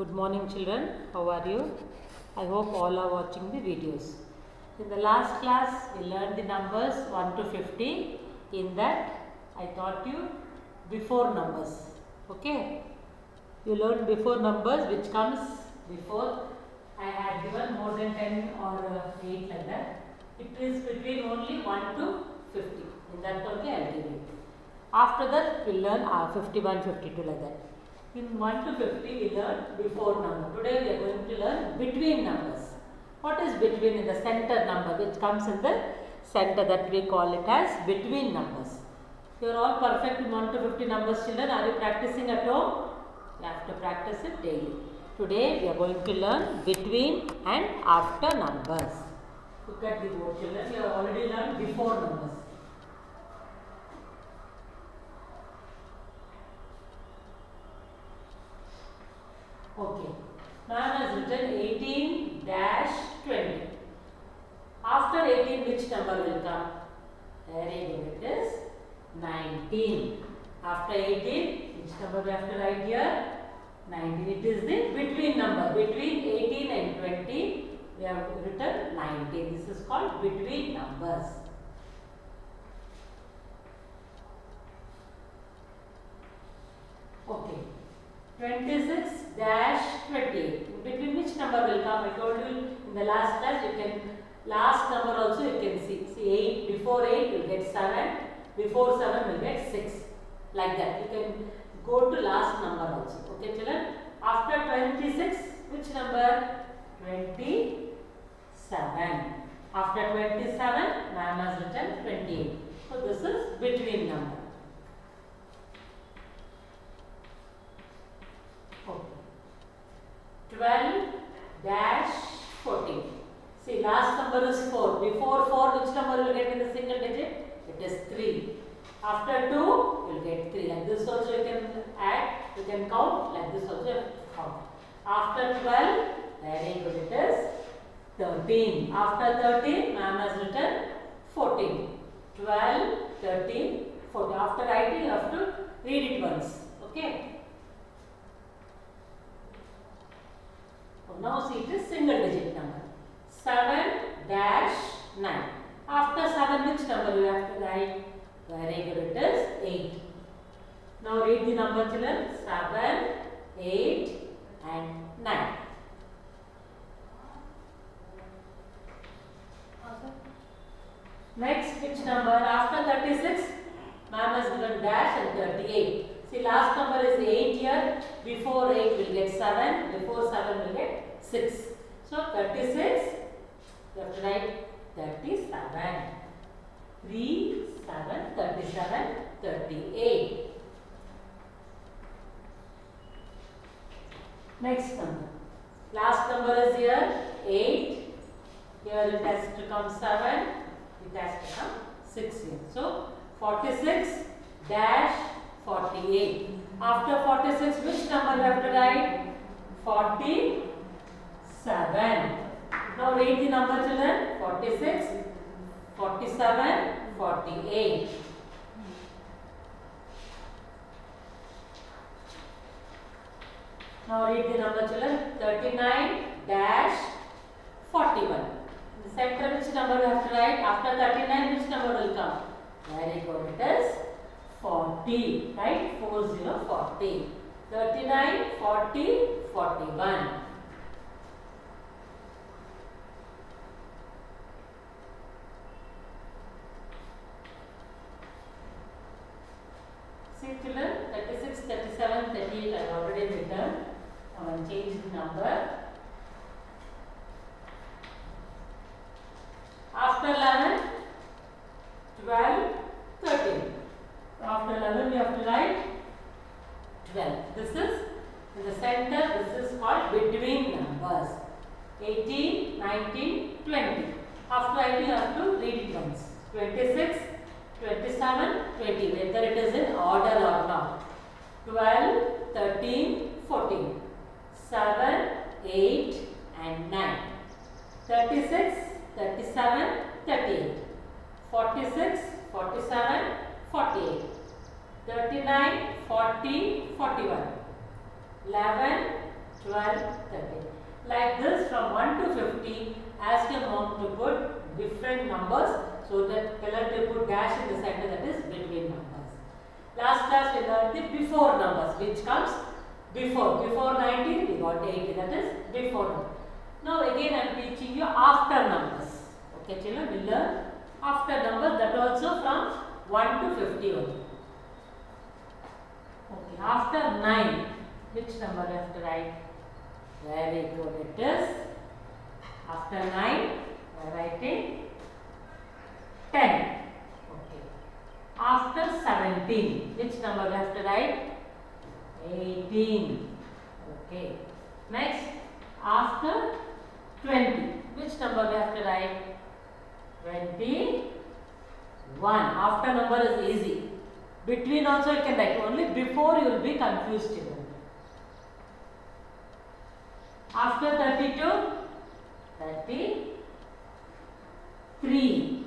Good morning children, how are you? I hope all are watching the videos. In the last class we learned the numbers 1 to 50. In that I taught you before numbers. Okay? You learned before numbers which comes before. I had given more than 10 or 8 like that. It is between only 1 to 50. In that only I will give you. After that we will learn 51, 52 like that. In 1 to 50 we learn before number. Today we are going to learn between numbers. What is between? In the center number which comes in the center, that we call it as between numbers. You are all perfect in 1 to 50 numbers children. Are you practicing at home? You have to practice it daily. Today we are going to learn between and after numbers. Look at the board children. We have already learned before numbers. Okay. Ma'am has written 18-20. After 18, which number will come? Very good. It is 19. After 18, which number we have to write here? 19. It is the between number. Between 18 and 20, we have written 19. This is called between numbers. Okay. 26-28. Between which number will come? I told you in the last class, you can, last number also you can see. See 8, before 8 you will get 7, before 7 you will get 6. Like that. You can go to last number also. Okay children? After 26, which number? 27. After 27, ma'am has written 28. So this is between number. 12-14. See, last number is 4. Before 4, which number will get in the single digit? It is 3. After 2, you will get 3. Like this also you can add, you can count. Like this also you count. After 12, very good, it is 13. After 13, ma'am has written 14. 12, 13, 14. After writing, you have to read it once. Okay. Now see, it is single digit number. 7-9. After 7, which number you have to write? Very good, it is 8. Now read the number children. 7, 8 and 9. Next, which number? After 36, ma'am has given dash and 38. See, last number is 8 here. Before 8 will get 7. Before 7 will get 6. So 36, you have to write 37. 3, 7, 37, 38. Next number. Last number is here 8. Here it has to come 7. It has to come 6 here. So 46 dash 48. After 46, which number you have to write? 47. Now read the number children. 46, 47, 48. Now read the number children. 39 dash 41. In the center, which number you have to write? After 39, which number will come? Very good. It is 40, right? 40, 40. 39, 40, 41. See children, 36, 37, 38 I have already written. Now I will change the number. After 11, 12, 13. After 11 we have to write 12. This is in the center. This is called between numbers. 18, 19, 20. After writing you have to read it once. 26, 27, 20. Whether it is in order or not. 12, 13, 14. 7, 8 and 9. 36, 37, 38. 46, 47, 48. 39, 40, 41. 11, 12, 13. Like this, from 1 to 50, ask your mom to put different numbers, so that tell her to put dash in the center, that is between numbers. Last class we learned the before numbers, which comes before. Before 19 we got 80, that is before. Now again I am teaching you after numbers. Okay children, we learn after numbers, that also from 1 to 50 only. Okay, after 9, which number you have to write? Very good, it is after 9 we are writing 10. Okay. After 17, which number you have to write? 18. Okay. Next, after 20, which number we have to write? 21. After number is easy. Between also you can write. Only before you will be confused children. After 32, 33.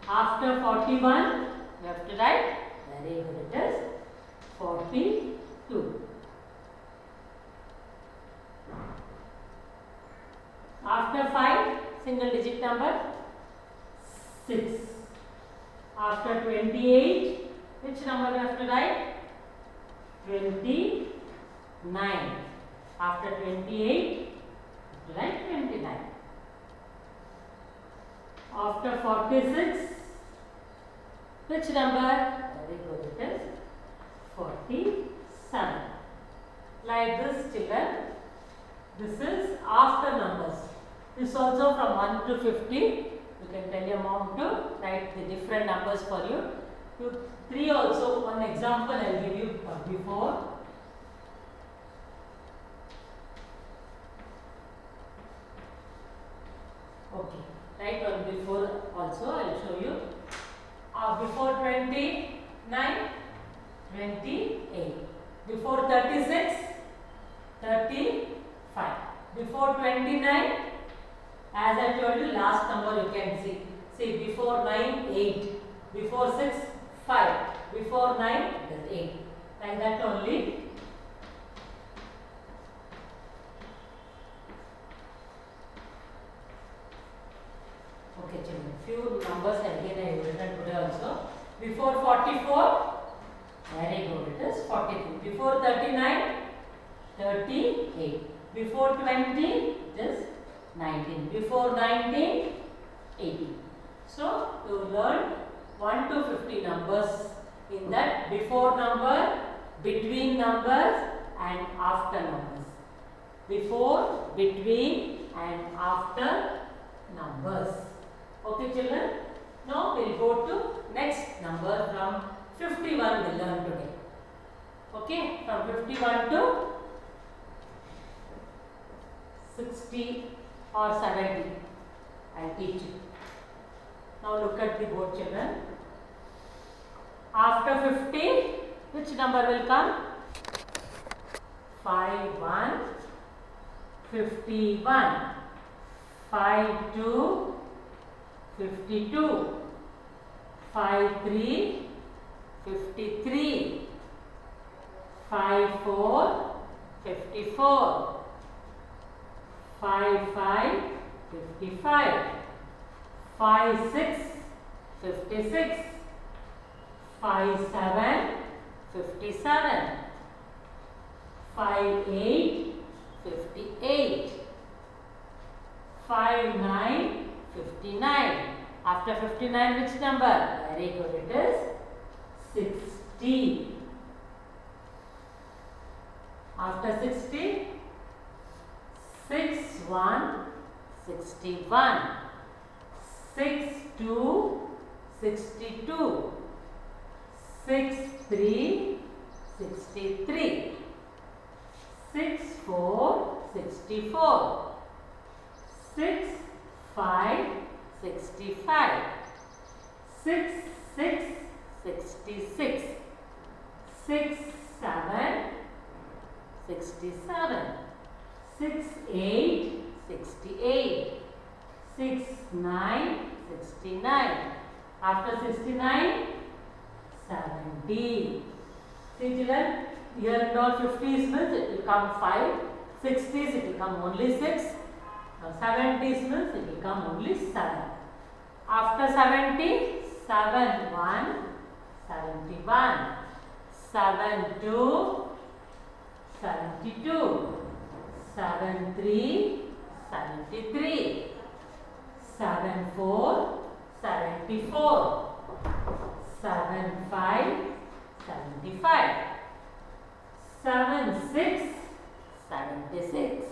After 41, you have to write. Very good, it is 42. After 5, single digit number 6. After 28, which number you have to write? 29. After 28, write 29. After 46, which number? Very good, it is 47. Like this children, this is after numbers. This also from 1 to 50. You can tell your mom to write the different numbers for you. 3 also, one example I will give you before. Okay, write on before also, I will show you. Before 29, 28. Before 36, 35. Before 29, as I told you, last number you can see. See, before 9, 8. Before 6, 5. Before 9, it is 8. Like that only. Okay, children. Few numbers again I will written today also. Before 44, very good, it is 43. Before 39, 38. Before 20, it is 19. Before 19, 18. So, you learn 1 to 50 numbers. In that, before number, between numbers and after numbers. Before, between and after numbers. Okay children? Now, we will go to next number from 51 we will learn today. Okay? From 51 to 60 or 70. I will teach you. Now look at the board children. After 50, which number will come? 51, 51, 52, 52, 53, 53, 54, 54, 55, 55, 56, 56, 57, 57, 58, 58, 59, 59. After 59, which number? Very good, it is 60. After 60, 61, 61, 62, 62, 63, 63, 64, 64, 65, 65, 66, 66, 67, 67, 68, 68, 69, 69. After 69, 70. See children, here and all 50s means it will come 5. 60s it will come only 6. Now 70s means it will come only 7. After 70, 71, 71, 72, 72, 73, 73, 74, 74, 75, 75, 76, 76,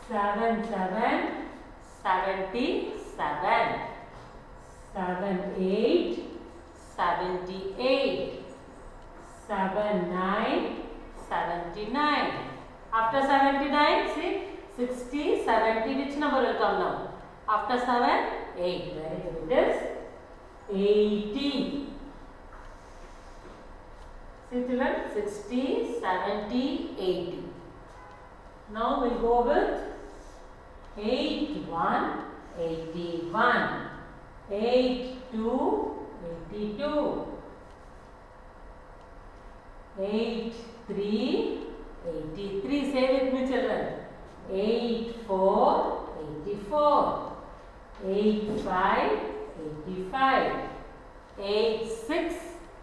77, 77, 78, 78, 79, 79. After 79, see 60, 70, which number will come now? After 7, 8. Very good. It is 80. See children, 60, 70, 80. Now we will go with 81, 81, 82, 82, 83, 83. Say with me children. 84, 84, 85, 85, 86,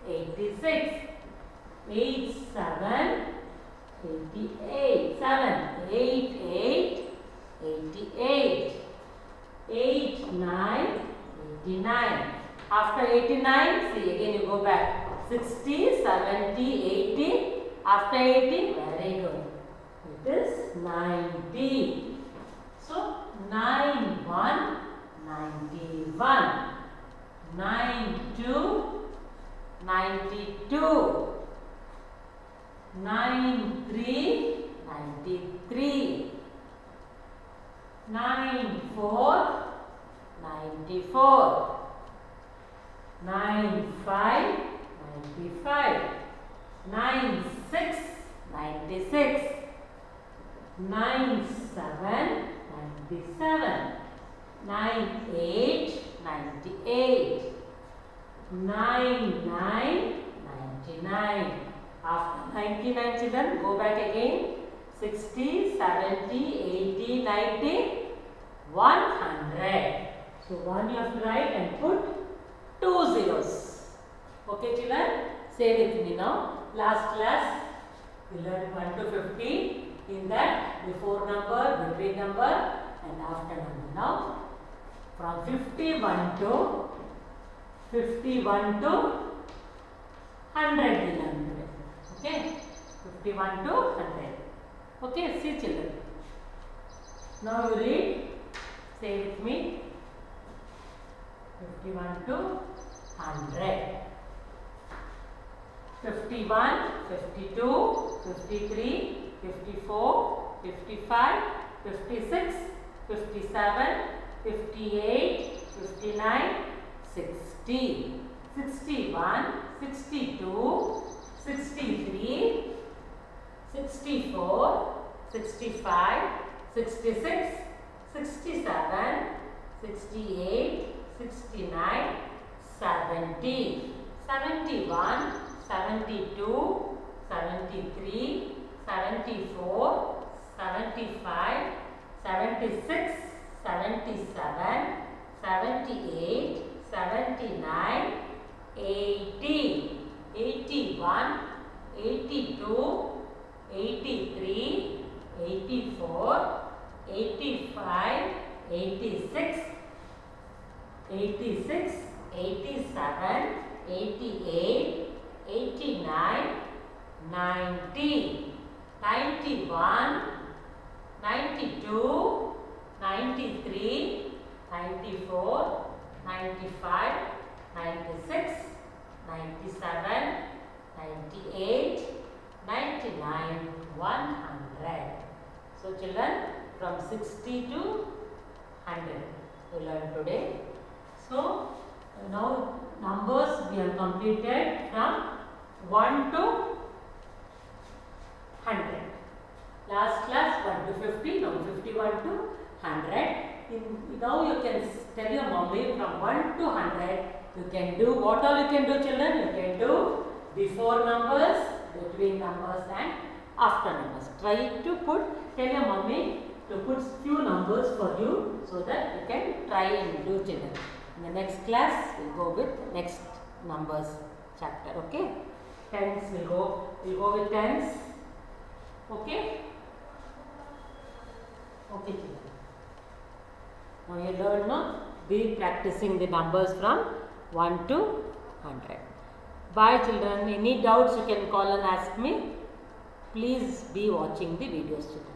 86, 87, 88, 7, 88, 88, 89, 89. After 89, see again you go back. 60, 70, 80. After 80, very good. It is 90. So 91, 91, 92, 92, 93, 93, 94, 94, 95, 95, 96, 96, 97, 97, 98, 98, 99, 99. After 99 children, go back again. 60, 70, 80, 90, 100. So 1 you have to write and put 2 zeros. Okay children, say with me now. Last class we learned 1 to 50. In that before number, between number and after number. Now from 51 to 100 we learn today. Okay, 51 to 100. Okay, see children. Now you read. Say with me. 51 to 100. 51, 52, 53, 54, 55, 56, 57, 58, 59, 60, 61, 62, 63, 64, 65, 66, 67, 68, 69, 70, 71, 72, 73, 74, 75, 76, 77, 78, 79, 80, 81, 82, 83, 84, 85, 86, 86, 87, 88, 89, 90, 91, 92, 93, 94, 95, 96, 97, 98, 99, 100. So children, from 60 to 100 we learn today. So now numbers we have completed from 1 to 100. Last class 1 to 50, now 51 to 100. Now you can tell your mommy from 1 to 100 you can do, what all you can do children? You can do before numbers, between numbers and after numbers. Try to tell your mummy to put few numbers for you so that you can try and do children. In the next class, we'll go with next numbers chapter. Okay? Tens we'll go with tens. Okay? Okay, children. Now you learn, no? Be practicing the numbers from 1 to 100. Bye children. Any doubts you can call and ask me. Please be watching the videos children.